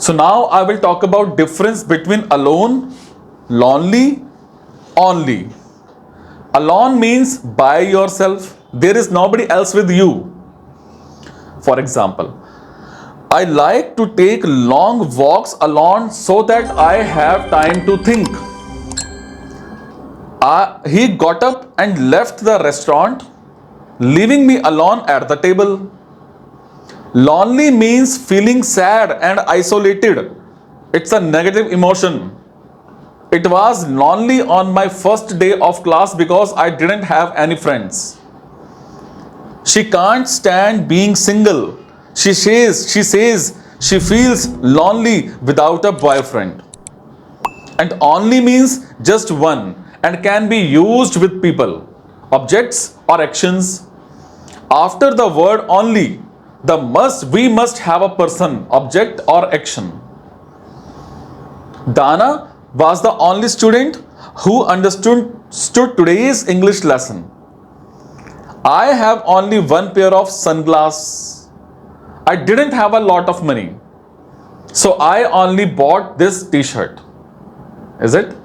So now I will talk about difference between alone, lonely, only. Alone means by yourself. There is nobody else with you. For example, I like to take long walks alone so that I have time to think. He got up and left the restaurant, leaving me alone at the table. Lonely means feeling sad and isolated. It's a negative emotion. It was lonely on my first day of class because I didn't have any friends. She can't stand being single. She says she feels lonely without a boyfriend. And only means just one and can be used with people, objects or actions. After the word only, we must have a person, object or action. Dana was the only student who understood today's English lesson. I have only one pair of sunglasses. I didn't have a lot of money, so I only bought this t-shirt. Is it?